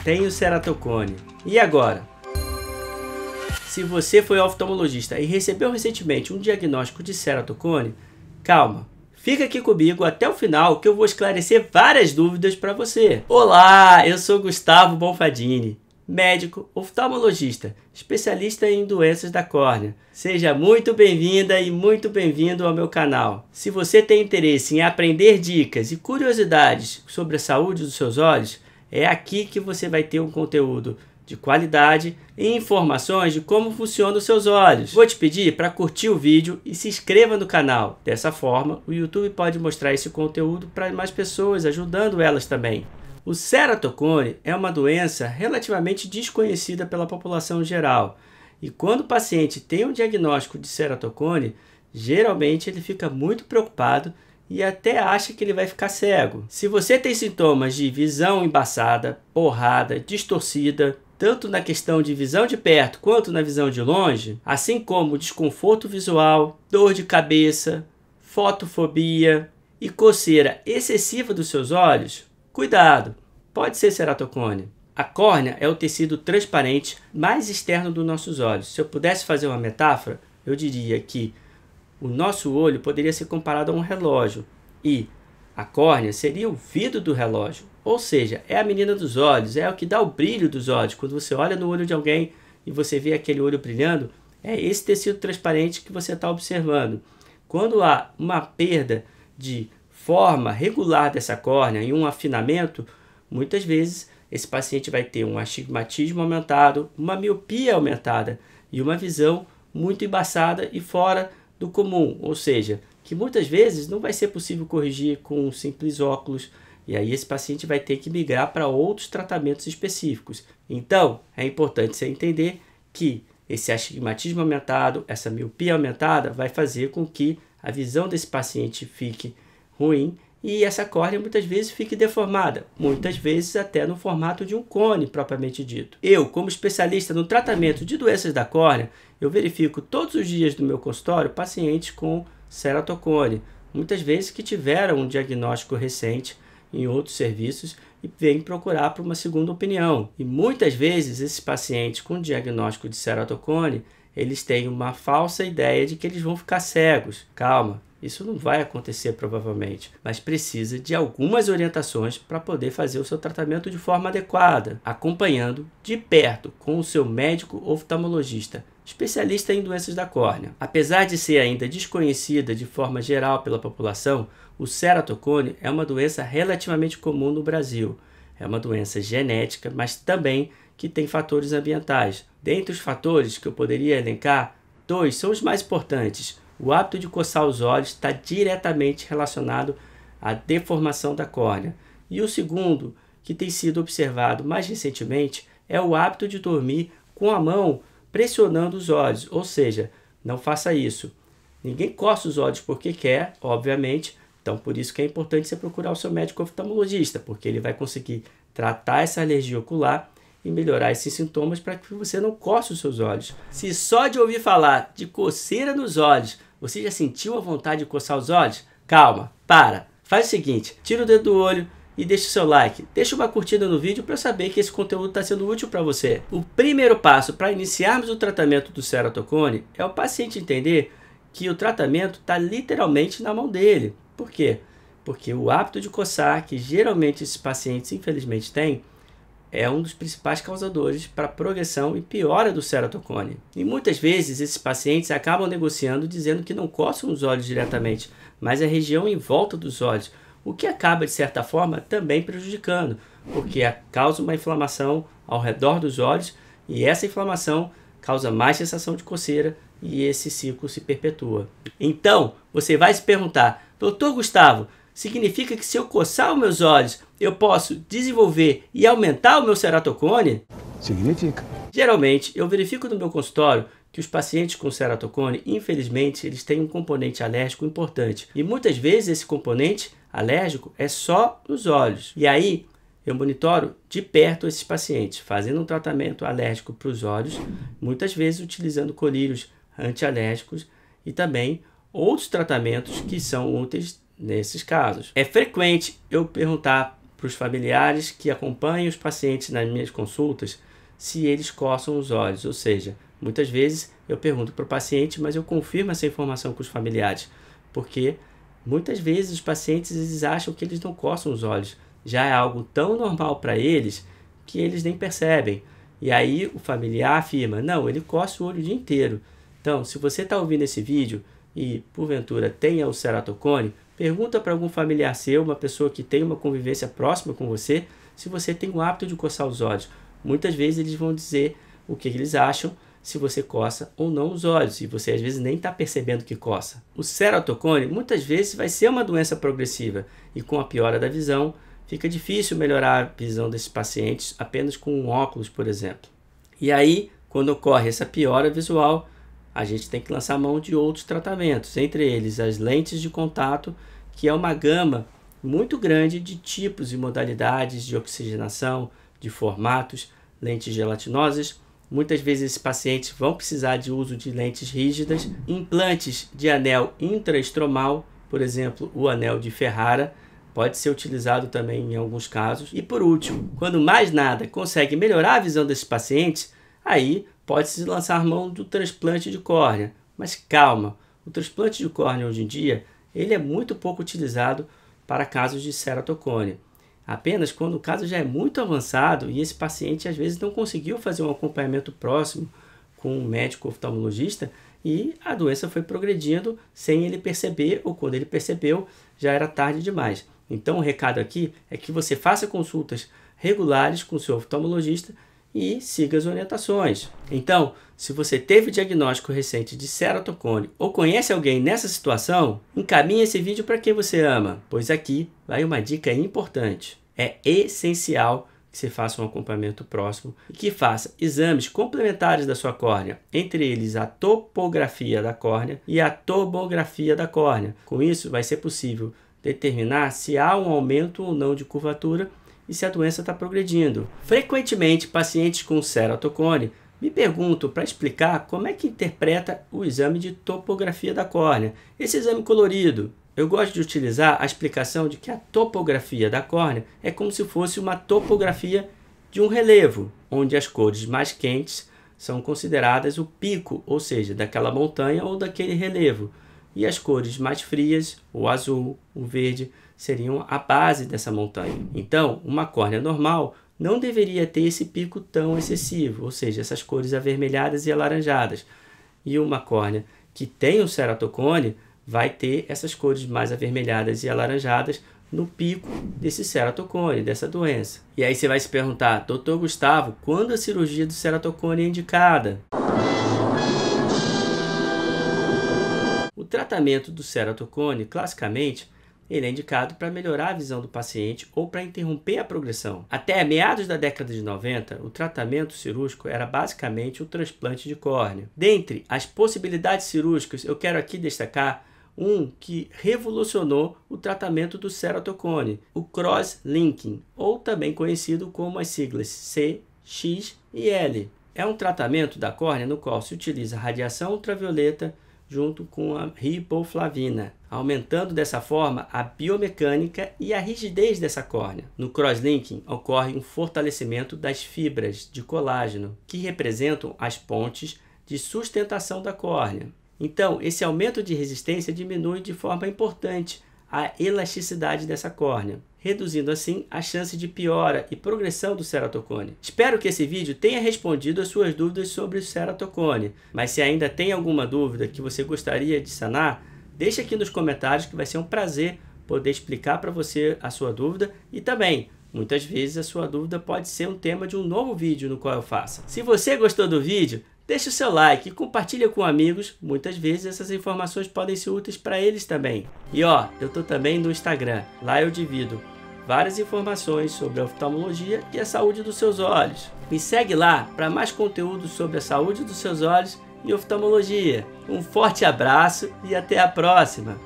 tenho ceratocone. E agora? Se você foi oftalmologista e recebeu recentemente um diagnóstico de ceratocone, calma, fica aqui comigo até o final que eu vou esclarecer várias dúvidas para você. Olá, eu sou Gustavo Bonfadini, médico oftalmologista, especialista em doenças da córnea. Seja muito bem-vinda e muito bem-vindo ao meu canal. Se você tem interesse em aprender dicas e curiosidades sobre a saúde dos seus olhos, é aqui que você vai ter um conteúdo de qualidade e informações de como funcionam os seus olhos. Vou te pedir para curtir o vídeo e se inscreva no canal. Dessa forma, o YouTube pode mostrar esse conteúdo para mais pessoas, ajudando elas também. O ceratocone é uma doença relativamente desconhecida pela população geral. E quando o paciente tem um diagnóstico de ceratocone, geralmente ele fica muito preocupado e até acha que ele vai ficar cego. Se você tem sintomas de visão embaçada, borrada, distorcida, tanto na questão de visão de perto quanto na visão de longe, assim como desconforto visual, dor de cabeça, fotofobia e coceira excessiva dos seus olhos, cuidado, pode ser ceratocone. A córnea é o tecido transparente mais externo dos nossos olhos. Se eu pudesse fazer uma metáfora, eu diria que o nosso olho poderia ser comparado a um relógio e a córnea seria o vidro do relógio. Ou seja, é a menina dos olhos, é o que dá o brilho dos olhos. Quando você olha no olho de alguém e você vê aquele olho brilhando, é esse tecido transparente que você está observando. Quando há uma perda de forma regular dessa córnea e um afinamento, muitas vezes esse paciente vai ter um astigmatismo aumentado, uma miopia aumentada e uma visão muito embaçada e fora do comum, ou seja, que muitas vezes não vai ser possível corrigir com um simples óculos, e aí esse paciente vai ter que migrar para outros tratamentos específicos. Então, é importante você entender que esse astigmatismo aumentado, essa miopia aumentada, vai fazer com que a visão desse paciente fique ruim e essa córnea muitas vezes fique deformada, muitas vezes até no formato de um cone propriamente dito. Eu, como especialista no tratamento de doenças da córnea, eu verifico todos os dias no meu consultório pacientes com ceratocone, muitas vezes que tiveram um diagnóstico recente em outros serviços e vêm procurar por uma segunda opinião. E muitas vezes esses pacientes com diagnóstico de ceratocone, eles têm uma falsa ideia de que eles vão ficar cegos. Calma, isso não vai acontecer provavelmente, mas precisa de algumas orientações para poder fazer o seu tratamento de forma adequada, acompanhando de perto com o seu médico oftalmologista, especialista em doenças da córnea. Apesar de ser ainda desconhecida de forma geral pela população, o ceratocone é uma doença relativamente comum no Brasil. É uma doença genética, mas também que tem fatores ambientais. Dentre os fatores que eu poderia elencar, 2 são os mais importantes. O hábito de coçar os olhos está diretamente relacionado à deformação da córnea. E o segundo, que tem sido observado mais recentemente, é o hábito de dormir com a mão pressionando os olhos. Ou seja, não faça isso. Ninguém coça os olhos porque quer, obviamente. Então, por isso que é importante você procurar o seu médico oftalmologista, porque ele vai conseguir tratar essa alergia ocular e melhorar esses sintomas para que você não coce os seus olhos. Se só de ouvir falar de coceira nos olhos, você já sentiu a vontade de coçar os olhos? Calma, para. Faz o seguinte, tira o dedo do olho e deixa o seu like. Deixa uma curtida no vídeo para eu saber que esse conteúdo está sendo útil para você. O primeiro passo para iniciarmos o tratamento do ceratocone é o paciente entender que o tratamento está literalmente na mão dele. Por quê? Porque o hábito de coçar, que geralmente esses pacientes infelizmente têm, é um dos principais causadores para a progressão e piora do ceratocone. E muitas vezes esses pacientes acabam negociando dizendo que não coçam os olhos diretamente, mas a região em volta dos olhos, o que acaba de certa forma também prejudicando, porque causa uma inflamação ao redor dos olhos e essa inflamação causa mais sensação de coceira e esse ciclo se perpetua. Então, você vai se perguntar, Dr. Gustavo, significa que se eu coçar os meus olhos, eu posso desenvolver e aumentar o meu ceratocone? Significa. Geralmente, eu verifico no meu consultório que os pacientes com ceratocone, infelizmente, eles têm um componente alérgico importante. E muitas vezes esse componente alérgico é só nos olhos. E aí, eu monitoro de perto esses pacientes, fazendo um tratamento alérgico para os olhos, muitas vezes utilizando colírios antialérgicos e também outros tratamentos que são úteis nesses casos. É frequente eu perguntar para os familiares que acompanham os pacientes nas minhas consultas se eles coçam os olhos, ou seja, muitas vezes eu pergunto para o paciente, mas eu confirmo essa informação com os familiares, porque muitas vezes os pacientes eles acham que eles não coçam os olhos, já é algo tão normal para eles que eles nem percebem. E aí o familiar afirma, não, ele coça o olho o dia inteiro. Então, se você está ouvindo esse vídeo e porventura tenha o ceratocone, pergunta para algum familiar seu, uma pessoa que tem uma convivência próxima com você, se você tem o hábito de coçar os olhos. Muitas vezes eles vão dizer o que eles acham, se você coça ou não os olhos, e você às vezes nem está percebendo que coça. O ceratocone muitas vezes vai ser uma doença progressiva, e com a piora da visão, fica difícil melhorar a visão desses pacientes apenas com um óculos, por exemplo. E aí, quando ocorre essa piora visual, a gente tem que lançar mão de outros tratamentos, entre eles as lentes de contato, que é uma gama muito grande de tipos e modalidades de oxigenação, de formatos, lentes gelatinosas. Muitas vezes esses pacientes vão precisar de uso de lentes rígidas, implantes de anel intraestromal, por exemplo, o anel de Ferrara, pode ser utilizado também em alguns casos. E por último, quando mais nada consegue melhorar a visão desses pacientes, aí pode-se lançar mão do transplante de córnea. Mas calma, o transplante de córnea hoje em dia ele é muito pouco utilizado para casos de ceratocone. Apenas quando o caso já é muito avançado e esse paciente às vezes não conseguiu fazer um acompanhamento próximo com um médico oftalmologista e a doença foi progredindo sem ele perceber, ou quando ele percebeu já era tarde demais. Então o recado aqui é que você faça consultas regulares com o seu oftalmologista e siga as orientações. Então, se você teve diagnóstico recente de ceratocone ou conhece alguém nessa situação, encaminhe esse vídeo para quem você ama, pois aqui vai uma dica importante. É essencial que você faça um acompanhamento próximo e que faça exames complementares da sua córnea, entre eles a topografia da córnea e a tomografia da córnea. Com isso, vai ser possível determinar se há um aumento ou não de curvatura e se a doença está progredindo. Frequentemente, pacientes com ceratocone me perguntam para explicar como é que interpreta o exame de topografia da córnea. Esse exame colorido, eu gosto de utilizar a explicação de que a topografia da córnea é como se fosse uma topografia de um relevo, onde as cores mais quentes são consideradas o pico, ou seja, daquela montanha ou daquele relevo. E as cores mais frias, o azul, o verde, seriam a base dessa montanha. Então, uma córnea normal não deveria ter esse pico tão excessivo, ou seja, essas cores avermelhadas e alaranjadas. E uma córnea que tem o ceratocone vai ter essas cores mais avermelhadas e alaranjadas no pico desse ceratocone, dessa doença. E aí você vai se perguntar, Dr. Gustavo, quando a cirurgia do ceratocone é indicada? O tratamento do ceratocone, classicamente, ele é indicado para melhorar a visão do paciente ou para interromper a progressão. Até meados da década de 90, o tratamento cirúrgico era basicamente o transplante de córnea. Dentre as possibilidades cirúrgicas, eu quero aqui destacar um que revolucionou o tratamento do ceratocone, o cross-linking, ou também conhecido como as siglas C, X e L. É um tratamento da córnea no qual se utiliza radiação ultravioleta junto com a riboflavina, aumentando dessa forma a biomecânica e a rigidez dessa córnea. No crosslinking ocorre um fortalecimento das fibras de colágeno, que representam as pontes de sustentação da córnea. Então, esse aumento de resistência diminui de forma importante a elasticidade dessa córnea, reduzindo assim a chance de piora e progressão do ceratocone. Espero que esse vídeo tenha respondido as suas dúvidas sobre o ceratocone, mas se ainda tem alguma dúvida que você gostaria de sanar, deixe aqui nos comentários que vai ser um prazer poder explicar para você a sua dúvida e também, muitas vezes a sua dúvida pode ser um tema de um novo vídeo no qual eu faça. Se você gostou do vídeo, deixe o seu like e compartilhe com amigos, muitas vezes essas informações podem ser úteis para eles também. E ó, eu estou também no Instagram, lá eu divido várias informações sobre a oftalmologia e a saúde dos seus olhos. Me segue lá para mais conteúdo sobre a saúde dos seus olhos e oftalmologia. Um forte abraço e até a próxima!